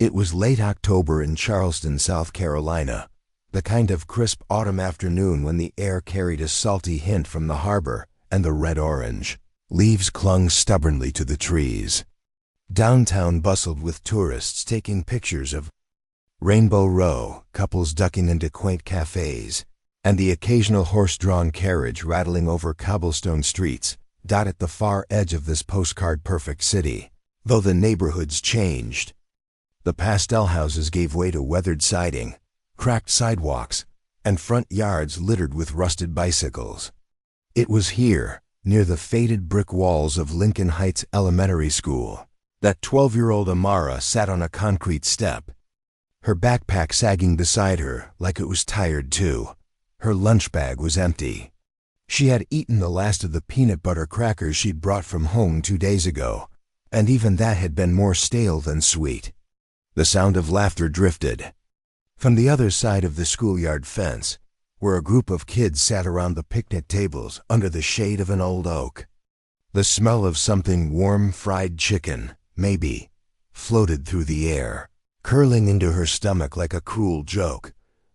It was late October in Charleston, South Carolina, the kind of crisp autumn afternoon when the air carried a salty hint from the harbor and the red-orange. Leaves clung stubbornly to the trees. Downtown bustled with tourists taking pictures of Rainbow Row, couples ducking into quaint cafes, and the occasional horse-drawn carriage rattling over cobblestone streets dotted the far edge of this postcard-perfect city. Though the neighborhoods changed, the pastel houses gave way to weathered siding, cracked sidewalks, and front yards littered with rusted bicycles. It was here, near the faded brick walls of Lincoln Heights Elementary School, that 12-year-old Amara sat on a concrete step, her backpack sagging beside her like it was tired too. Her lunch bag was empty. She had eaten the last of the peanut butter crackers she'd brought from home 2 days ago, and even that had been more stale than sweet. The sound of laughter drifted. From the other side of the schoolyard fence, where a group of kids sat around the picnic tables under the shade of an old oak, the smell of something warm, fried chicken, maybe, floated through the air. Curling into her stomach like a cruel joke,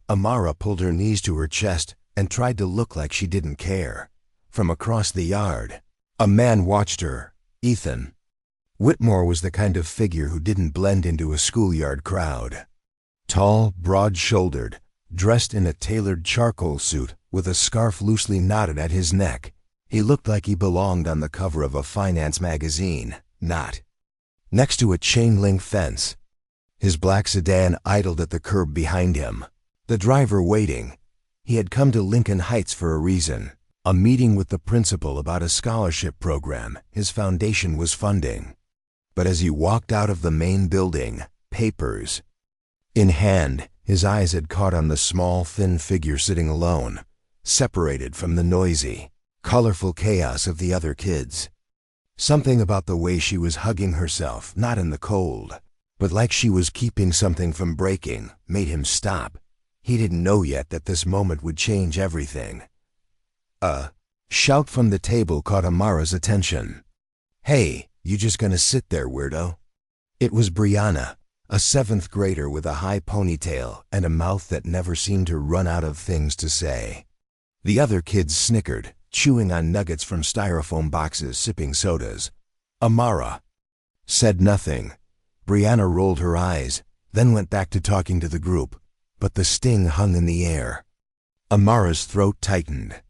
Amara pulled her knees to her chest and tried to look like she didn't care. From across the yard, a man watched her, Ethan. Whitmore was the kind of figure who didn't blend into a schoolyard crowd. Tall, broad-shouldered, dressed in a tailored charcoal suit with a scarf loosely knotted at his neck, he looked like he belonged on the cover of a finance magazine, not. Next to a chain-link fence, his black sedan idled at the curb behind him, the driver waiting. He had come to Lincoln Heights for a reason, a meeting with the principal about a scholarship program his foundation was funding. But as he walked out of the main building, papers in hand, his eyes had caught on the small, thin figure sitting alone, separated from the noisy, colorful chaos of the other kids. Something about the way she was hugging herself, not in the cold, but like she was keeping something from breaking, made him stop. He didn't know yet that this moment would change everything. A shout from the table caught Amara's attention. "Hey, you just gonna sit there, weirdo?" It was Brianna, a 7th grader with a high ponytail and a mouth that never seemed to run out of things to say. The other kids snickered, chewing on nuggets from styrofoam boxes, sipping sodas. Amara said nothing. Brianna rolled her eyes, then went back to talking to the group, but the sting hung in the air. Amara's throat tightened.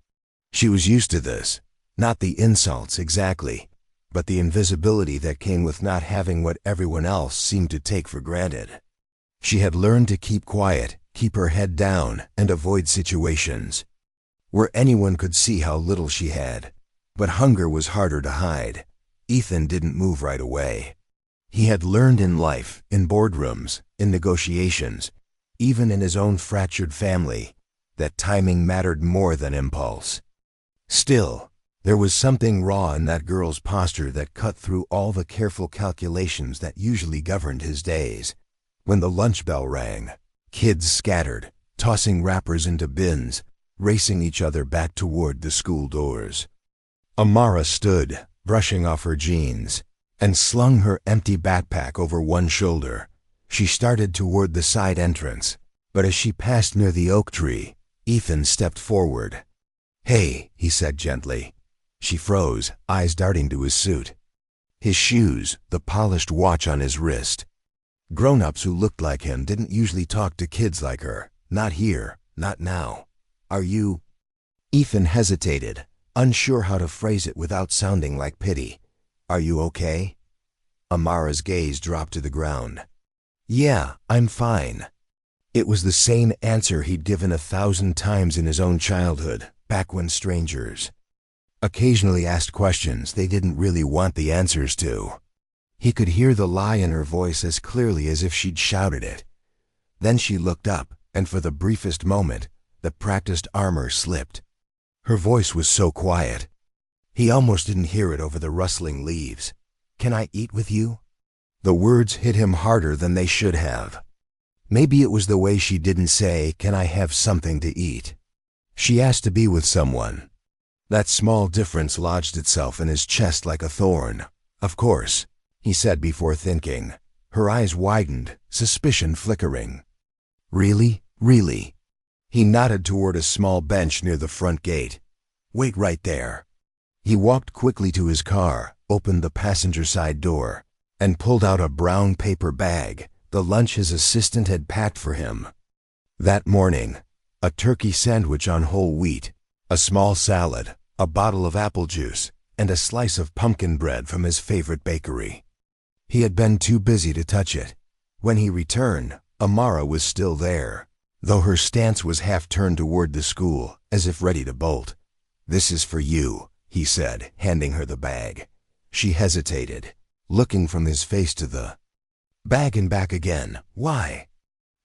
She was used to this, not the insults exactly, but the invisibility that came with not having what everyone else seemed to take for granted. She had learned to keep quiet, keep her head down, and avoid situations where anyone could see how little she had. But hunger was harder to hide. Ethan didn't move right away. He had learned in life, in boardrooms, in negotiations, even in his own fractured family, that timing mattered more than impulse. Still, there was something raw in that girl's posture that cut through all the careful calculations that usually governed his days. When the lunch bell rang, kids scattered, tossing wrappers into bins, racing each other back toward the school doors. Amara stood, brushing off her jeans, and slung her empty backpack over one shoulder. She started toward the side entrance, but as she passed near the oak tree, Ethan stepped forward. "Hey," he said gently. She froze, eyes darting to his suit, his shoes, the polished watch on his wrist. Grown-ups who looked like him didn't usually talk to kids like her. Not here, not now. "Are you—" Ethan hesitated, unsure how to phrase it without sounding like pity. "Are you okay?" Amara's gaze dropped to the ground. "Yeah, I'm fine." It was the same answer he'd given 1,000 times in his own childhood, back when strangers occasionally asked questions they didn't really want the answers to. He could hear the lie in her voice as clearly as if she'd shouted it. Then she looked up, and for the briefest moment, the practiced armor slipped. Her voice was so quiet. He almost didn't hear it over the rustling leaves. "Can I eat with you?" The words hit him harder than they should have. Maybe it was the way she didn't say, "Can I have something to eat?" She asked to be with someone. That small difference lodged itself in his chest like a thorn. "Of course," he said before thinking. Her eyes widened, suspicion flickering. Really? Really? He nodded toward a small bench near the front gate. Wait right there. He walked quickly to his car, opened the passenger side door, and pulled out a brown paper bag, the lunch his assistant had packed for him. That morning, a turkey sandwich on whole wheat, a small salad, a bottle of apple juice, and a slice of pumpkin bread from his favorite bakery. He had been too busy to touch it. When he returned, Amara was still there, though her stance was half turned toward the school, as if ready to bolt. This is for you, he said, handing her the bag. She hesitated, looking from his face to the bag and back again. Why?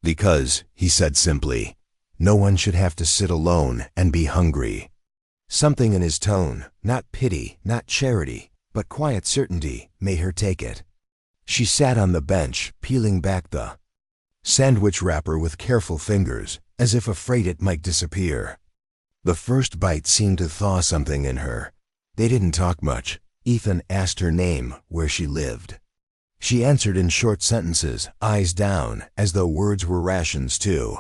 Because, he said simply, no one should have to sit alone and be hungry. Something in his tone, not pity, not charity, but quiet certainty, made her take it. She sat on the bench, peeling back the sandwich wrapper with careful fingers, as if afraid it might disappear. The first bite seemed to thaw something in her. They didn't talk much. Ethan asked her name, where she lived. She answered in short sentences, eyes down, as though words were rations too.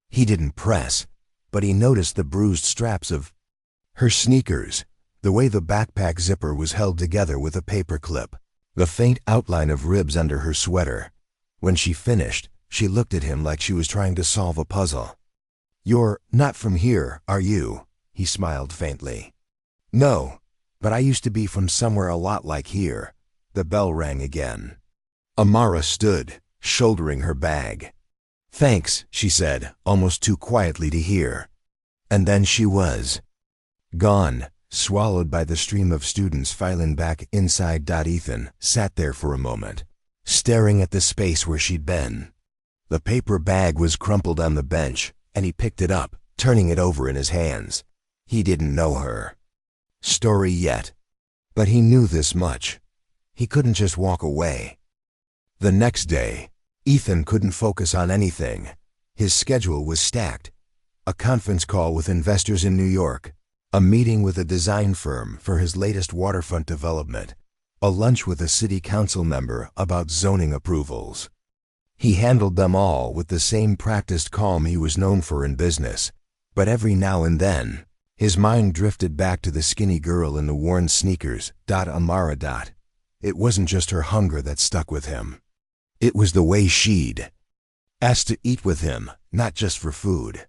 He didn't press, but he noticed the bruised straps of her sneakers, the way the backpack zipper was held together with a paper clip, the faint outline of ribs under her sweater. When she finished, she looked at him like she was trying to solve a puzzle. You're not from here, are you? He smiled faintly. No, but I used to be from somewhere a lot like here. The bell rang again. Amara stood, shouldering her bag. Thanks, she said, almost too quietly to hear. And then she was gone, swallowed by the stream of students filing back inside. Ethan sat there for a moment, staring at the space where she'd been. The paper bag was crumpled on the bench, and he picked it up, turning it over in his hands. He didn't know her story yet, but he knew this much. He couldn't just walk away. The next day, Ethan couldn't focus on anything. His schedule was stacked. A conference call with investors in New York, a meeting with a design firm for his latest waterfront development, a lunch with a city council member about zoning approvals. He handled them all with the same practiced calm he was known for in business, but every now and then, his mind drifted back to the skinny girl in the worn sneakers. Amara. It wasn't just her hunger that stuck with him. It was the way she'd asked to eat with him, not just for food.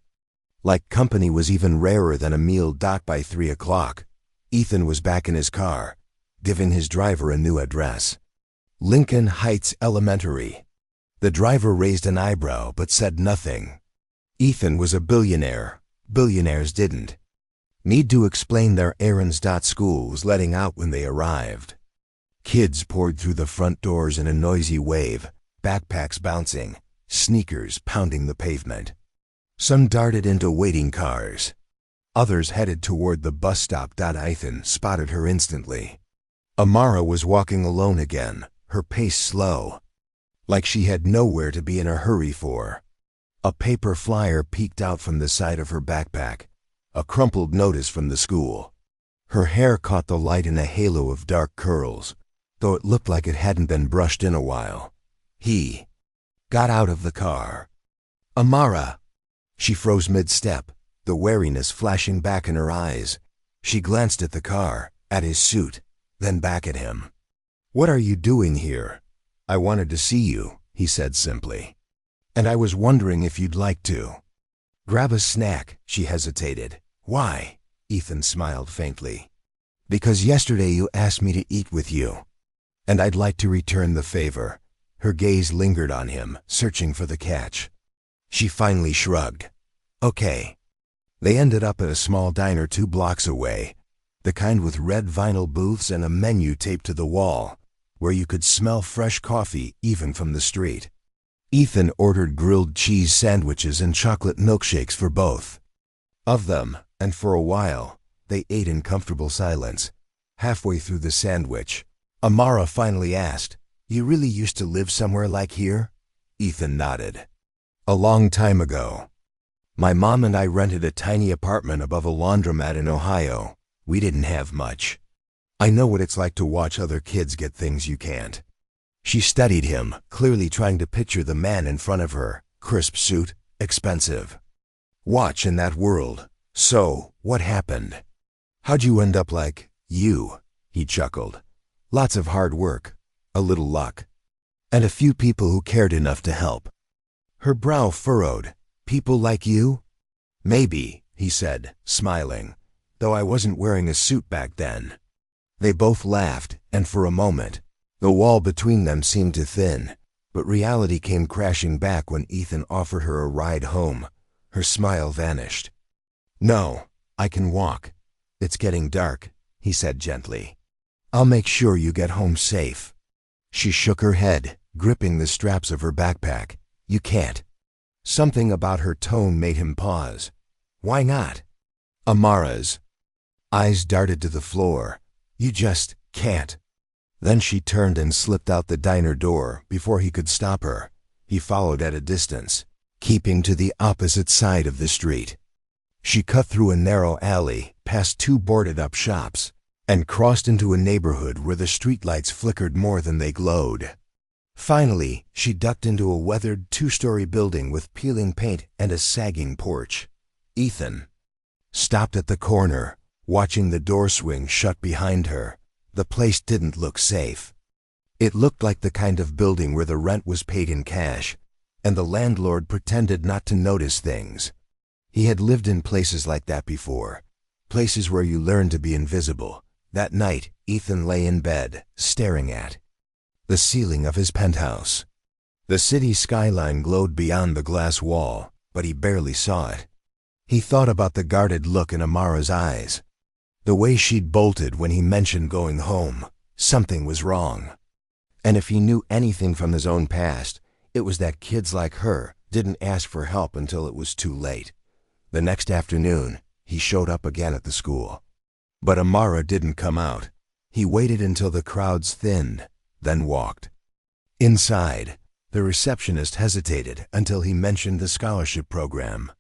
Like company was even rarer than a meal. By 3 o'clock, Ethan was back in his car, giving his driver a new address. Lincoln Heights Elementary. The driver raised an eyebrow but said nothing. Ethan was a billionaire. Billionaires didn't need to explain their errands. School was letting out when they arrived. Kids poured through the front doors in a noisy wave, backpacks bouncing, sneakers pounding the pavement. Some darted into waiting cars. Others headed toward the bus stop. Ethan spotted her instantly. Amara was walking alone again, her pace slow, like she had nowhere to be in a hurry for. A paper flyer peeked out from the side of her backpack, a crumpled notice from the school. Her hair caught the light in a halo of dark curls, though it looked like it hadn't been brushed in a while. He got out of the car. Amara! She froze mid-step, the wariness flashing back in her eyes. She glanced at the car, at his suit, then back at him. What are you doing here? I wanted to see you, he said simply. And I was wondering if you'd like to grab a snack. She hesitated. Why? Ethan smiled faintly. Because yesterday you asked me to eat with you, and I'd like to return the favor. Her gaze lingered on him, searching for the catch. She finally shrugged. Okay. They ended up at a small diner 2 blocks away, the kind with red vinyl booths and a menu taped to the wall, where you could smell fresh coffee even from the street. Ethan ordered grilled cheese sandwiches and chocolate milkshakes for both of them, and for a while, they ate in comfortable silence. Halfway through the sandwich, Amara finally asked, You really used to live somewhere like here? Ethan nodded. A long time ago. My mom and I rented a tiny apartment above a laundromat in Ohio. We didn't have much. I know what it's like to watch other kids get things you can't. She studied him, clearly trying to picture the man in front of her. Crisp suit, expensive. Watch in that world. So, what happened? How'd you end up like you? He chuckled. Lots of hard work, a little luck, and a few people who cared enough to help. Her brow furrowed. People like you? Maybe, he said, smiling, though I wasn't wearing a suit back then. They both laughed, and for a moment, the wall between them seemed to thin, but reality came crashing back when Ethan offered her a ride home. Her smile vanished. No, I can walk. It's getting dark, he said gently. I'll make sure you get home safe. She shook her head, gripping the straps of her backpack. You can't. Something about her tone made him pause. Why not? Amara's eyes darted to the floor. You just can't. Then she turned and slipped out the diner door before he could stop her. He followed at a distance, keeping to the opposite side of the street. She cut through a narrow alley, past two boarded-up shops, and crossed into a neighborhood where the streetlights flickered more than they glowed. Finally, she ducked into a weathered two-story building with peeling paint and a sagging porch. Ethan stopped at the corner, watching the door swing shut behind her. The place didn't look safe. It looked like the kind of building where the rent was paid in cash, and the landlord pretended not to notice things. He had lived in places like that before, places where you learn to be invisible. That night, Ethan lay in bed, staring at the ceiling of his penthouse. The city skyline glowed beyond the glass wall, but he barely saw it. He thought about the guarded look in Amara's eyes, the way she'd bolted when he mentioned going home. Something was wrong. And if he knew anything from his own past, it was that kids like her didn't ask for help until it was too late. The next afternoon, he showed up again at the school. But Amara didn't come out. He waited until the crowds thinned, then walked. Inside, the receptionist hesitated until he mentioned the scholarship program.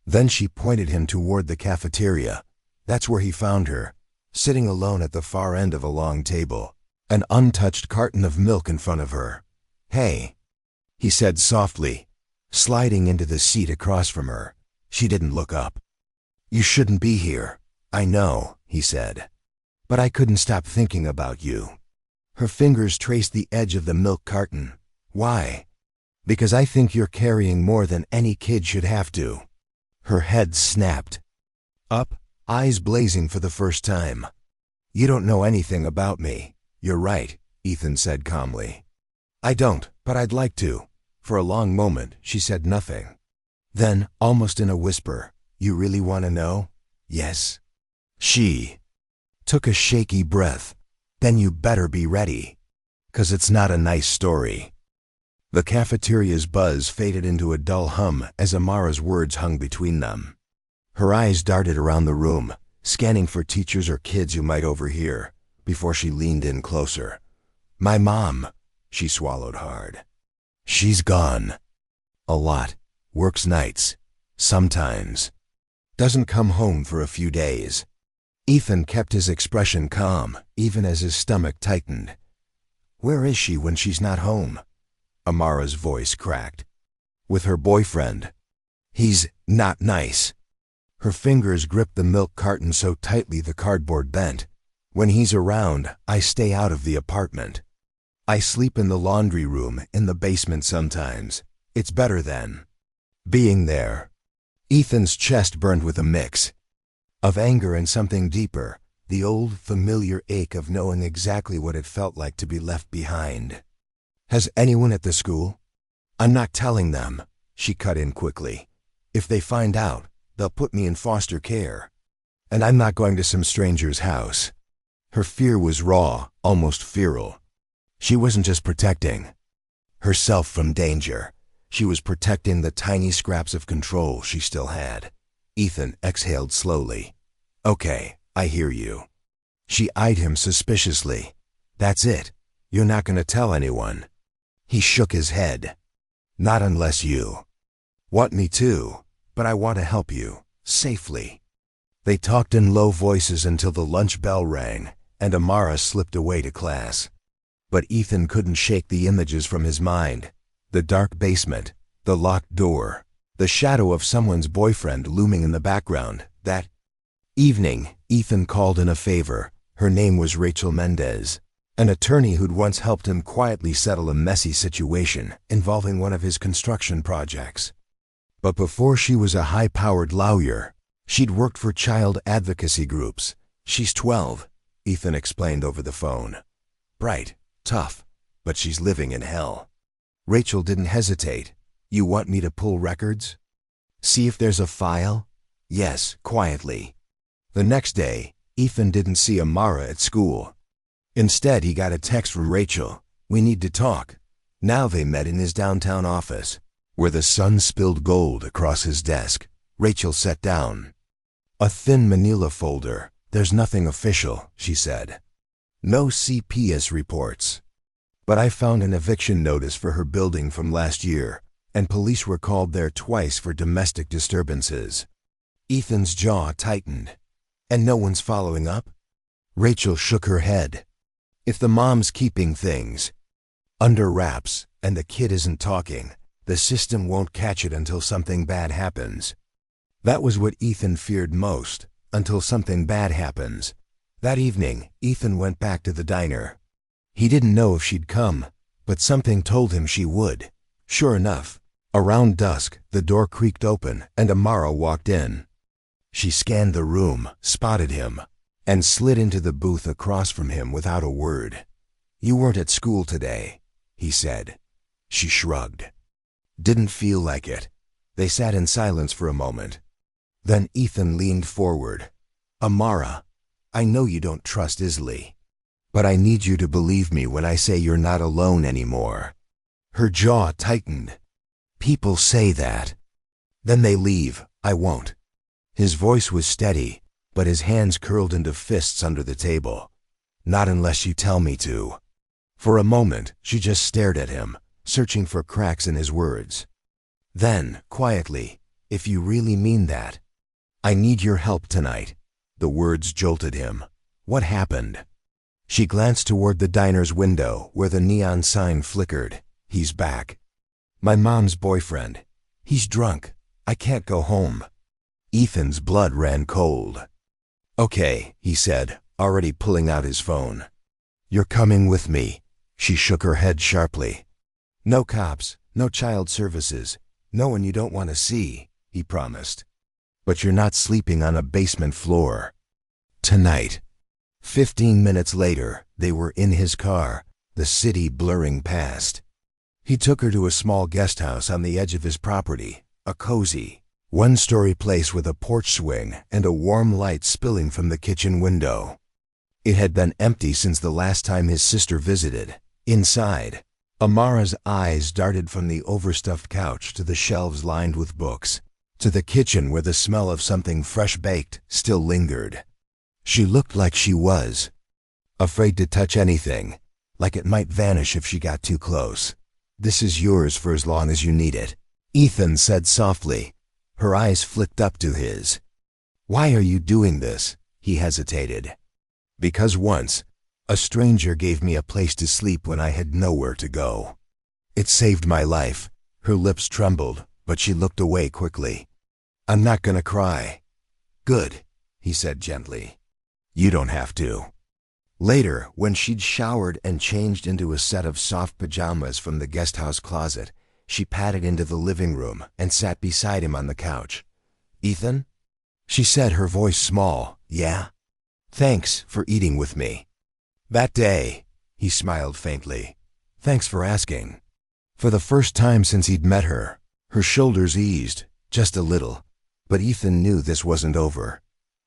Then she pointed him toward the cafeteria. That's where he found her, sitting alone at the far end of a long table, an untouched carton of milk in front of her. Hey, he said softly, sliding into the seat across from her. She didn't look up. You shouldn't be here. I know, he said. But I couldn't stop thinking about you. Her fingers traced the edge of the milk carton. Why? Because I think you're carrying more than any kid should have to. Her head snapped up, eyes blazing for the first time. You don't know anything about me. You're right, Ethan said calmly. I don't, but I'd like to. For a long moment, she said nothing. Then, almost in a whisper, you really want to know? Yes. She took a shaky breath. Then you better be ready. 'Cause it's not a nice story. The cafeteria's buzz faded into a dull hum as Amara's words hung between them. Her eyes darted around the room, scanning for teachers or kids who might overhear, before she leaned in closer. My mom, she swallowed hard. She's gone. A lot. Works nights. Sometimes. Doesn't come home for a few days. Ethan kept his expression calm, even as his stomach tightened. Where is she when she's not home? Amara's voice cracked. With her boyfriend. He's not nice. Her fingers gripped the milk carton so tightly the cardboard bent. When he's around, I stay out of the apartment. I sleep in the laundry room in the basement sometimes. It's better then. Being there. Ethan's chest burned with a mix of anger and something deeper, the old familiar ache of knowing exactly what it felt like to be left behind. Has anyone at the school? I'm not telling them, she cut in quickly. If they find out, they'll put me in foster care. And I'm not going to some stranger's house. Her fear was raw, almost feral. She wasn't just protecting herself from danger. She was protecting the tiny scraps of control she still had. Ethan exhaled slowly. Okay, I hear you. She eyed him suspiciously. That's it. You're not going to tell anyone. He shook his head. Not unless you want me to, but I want to help you, safely. They talked in low voices until the lunch bell rang, and Amara slipped away to class. But Ethan couldn't shake the images from his mind. The dark basement, the locked door, the shadow of someone's boyfriend looming in the background. That evening, Ethan called in a favor. Her name was Rachel Mendez, an attorney who'd once helped him quietly settle a messy situation involving one of his construction projects. But before she was a high-powered lawyer, she'd worked for child advocacy groups. She's 12, Ethan explained over the phone. Bright, tough, but she's living in hell. Rachel didn't hesitate. You want me to pull records? See if there's a file? Yes, quietly. The next day, Ethan didn't see Amara at school. Instead, he got a text from Rachel. We need to talk. Now they met in his downtown office, where the sun spilled gold across his desk. Rachel sat down. A thin manila folder. There's nothing official, she said. No CPS reports. But I found an eviction notice for her building from last year, and police were called there twice for domestic disturbances. Ethan's jaw tightened. And no one's following up? Rachel shook her head. If the mom's keeping things under wraps and the kid isn't talking, the system won't catch it until something bad happens. That was what Ethan feared most, until something bad happens. That evening, Ethan went back to the diner. He didn't know if she'd come, but something told him she would. Sure enough, around dusk, the door creaked open and Amara walked in. She scanned the room, spotted him, and slid into the booth across from him without a word. You weren't at school today, he said. She shrugged. Didn't feel like it. They sat in silence for a moment. Then Ethan leaned forward. Amara, I know you don't trust Isley, but I need you to believe me when I say you're not alone anymore. Her jaw tightened. People say that. Then they leave. I won't. His voice was steady, but his hands curled into fists under the table. Not unless you tell me to. For a moment, she just stared at him, searching for cracks in his words. Then, quietly, if you really mean that, I need your help tonight. The words jolted him. What happened? She glanced toward the diner's window where the neon sign flickered. He's back. My mom's boyfriend. He's drunk. I can't go home. Ethan's blood ran cold. Okay, he said, already pulling out his phone. You're coming with me. She shook her head sharply. No cops, no child services, no one you don't want to see, he promised. But you're not sleeping on a basement floor. Tonight. 15 minutes later, they were in his car, the city blurring past. He took her to a small guest house on the edge of his property, a cozy, one-story place with a porch swing and a warm light spilling from the kitchen window. It had been empty since the last time his sister visited. Inside, Amara's eyes darted from the overstuffed couch to the shelves lined with books, to the kitchen where the smell of something fresh-baked still lingered. She looked like she was afraid to touch anything, like it might vanish if she got too close. This is yours for as long as you need it, Ethan said softly. Her eyes flicked up to his. Why are you doing this? He hesitated. Because once, a stranger gave me a place to sleep when I had nowhere to go. It saved my life. Her lips trembled, but she looked away quickly. I'm not gonna cry. Good, he said gently. You don't have to. Later, when she'd showered and changed into a set of soft pajamas from the guesthouse closet, she padded into the living room and sat beside him on the couch. Ethan? She said, her voice small. Yeah? Thanks for eating with me. That day, he smiled faintly. Thanks for asking. For the first time since he'd met her, her shoulders eased, just a little. But Ethan knew this wasn't over.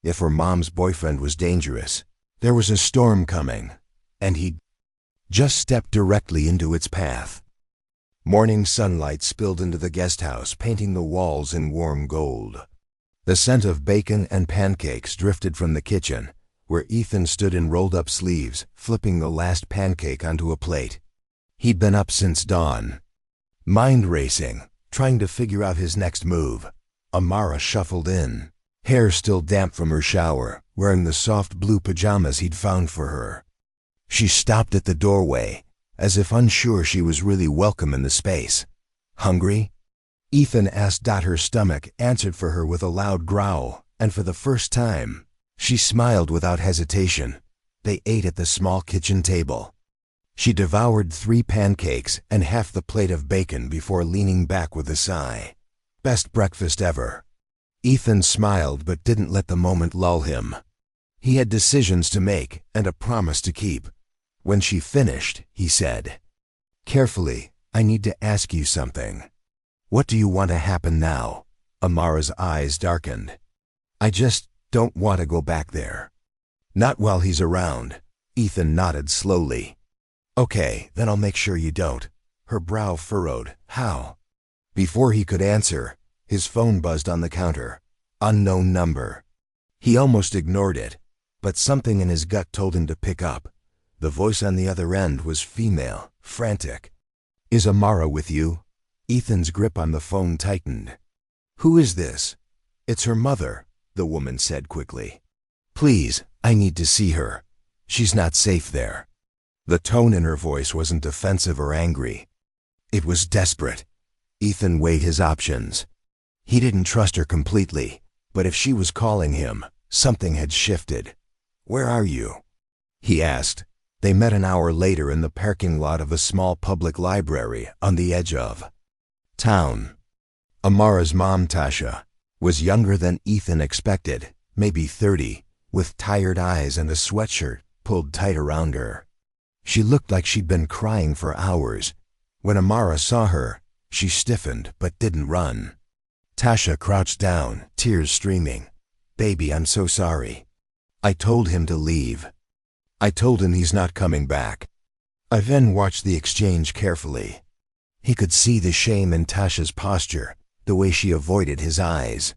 If her mom's boyfriend was dangerous, there was a storm coming, and he'd just stepped directly into its path. Morning sunlight spilled into the guest house, painting the walls in warm gold. The scent of bacon and pancakes drifted from the kitchen, where Ethan stood in rolled-up sleeves, flipping the last pancake onto a plate. He'd been up since dawn, mind racing, trying to figure out his next move. Amara shuffled in, hair still damp from her shower, wearing the soft blue pajamas he'd found for her. She stopped at the doorway, as if unsure she was really welcome in the space. "Hungry?" Ethan asked. Her stomach answered for her with a loud growl, and for the first time, she smiled without hesitation. They ate at the small kitchen table. She devoured 3 pancakes and half the plate of bacon before leaning back with a sigh. "Best breakfast ever." Ethan smiled but didn't let the moment lull him. He had decisions to make and a promise to keep. When she finished, he said, "Carefully, I need to ask you something. What do you want to happen now?" Amara's eyes darkened. "I just don't want to go back there." "Not while he's around." Ethan nodded slowly. "Okay, then I'll make sure you don't." Her brow furrowed. "How?" Before he could answer, his phone buzzed on the counter. Unknown number. He almost ignored it, but something in his gut told him to pick up. The voice on the other end was female, frantic. "Is Amara with you?" Ethan's grip on the phone tightened. "Who is this?" "It's her mother," the woman said quickly. "Please, I need to see her. She's not safe there." The tone in her voice wasn't defensive or angry. It was desperate. Ethan weighed his options. He didn't trust her completely, but if she was calling him, something had shifted. "Where are you?" he asked. They met an hour later in the parking lot of a small public library on the edge of town. Amara's mom, Tasha, was younger than Ethan expected, maybe 30, with tired eyes and a sweatshirt pulled tight around her. She looked like she'd been crying for hours. When Amara saw her, she stiffened but didn't run. Tasha crouched down, tears streaming. "Baby, I'm so sorry. I told him to leave. I told him he's not coming back." I then watched the exchange carefully. He could see the shame in Tasha's posture, the way she avoided his eyes.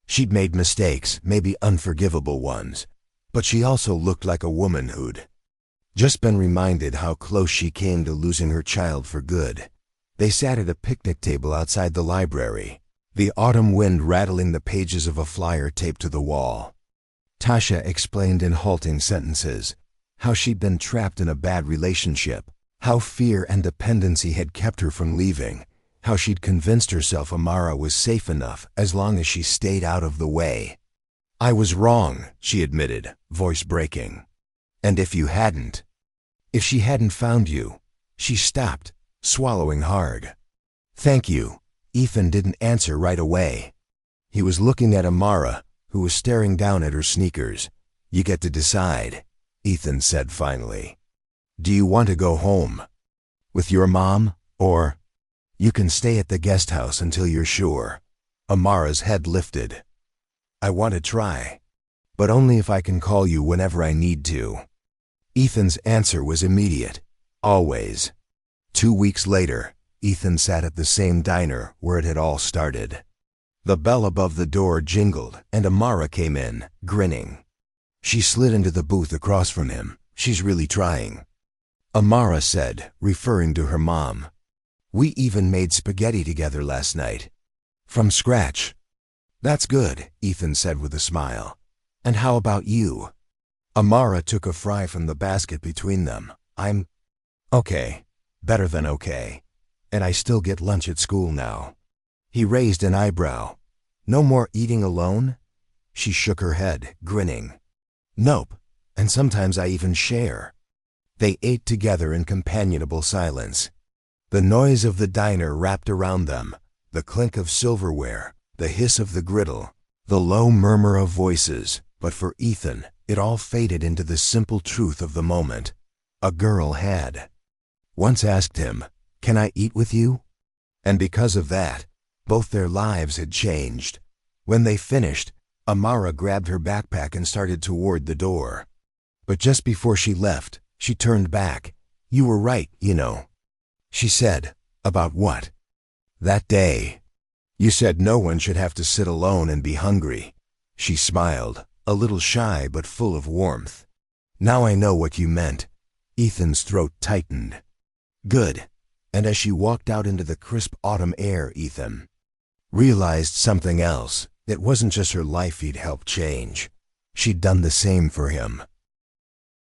She'd made mistakes, maybe unforgivable ones, but she also looked like a woman who'd just been reminded how close she came to losing her child for good. They sat at a picnic table outside the library, the autumn wind rattling the pages of a flyer taped to the wall. Tasha explained in halting sentences how she'd been trapped in a bad relationship, how fear and dependency had kept her from leaving, how she'd convinced herself Amara was safe enough as long as she stayed out of the way. "I was wrong," she admitted, voice breaking. "And if you hadn't, if she hadn't found you." She stopped, swallowing hard. "Thank you." Ethan didn't answer right away. He was looking at Amara, who was staring down at her sneakers. "You get to decide," Ethan said finally. "Do you want to go home with your mom, or you can stay at the guest house until you're sure?" Amara's head lifted. "I want to try, but only if I can call you whenever I need to." Ethan's answer was immediate. Always. 2 weeks later, Ethan sat at the same diner where it had all started. The bell above the door jingled, and Amara came in, grinning. She slid into the booth across from him. "She's really trying," Amara said, referring to her mom. "We even made spaghetti together last night. From scratch." "That's good," Ethan said with a smile. "And how about you?" Amara took a fry from the basket between them. "I'm okay. Better than okay. And I still get lunch at school now." He raised an eyebrow. "No more eating alone?" She shook her head, grinning. "Nope. And sometimes I even share." They ate together in companionable silence. The noise of the diner wrapped around them, the clink of silverware, the hiss of the griddle, the low murmur of voices, but for Ethan, it all faded into the simple truth of the moment. A girl had once asked him, "Can I eat with you?" And because of that, both their lives had changed. When they finished, Amara grabbed her backpack and started toward the door. But just before she left, she turned back. "You were right, you know," she said. "About what?" "That day. You said no one should have to sit alone and be hungry." She smiled, a little shy but full of warmth. "Now I know what you meant." Ethan's throat tightened. "Good." And as she walked out into the crisp autumn air, Ethan realized something else. It wasn't just her life he'd helped change. She'd done the same for him.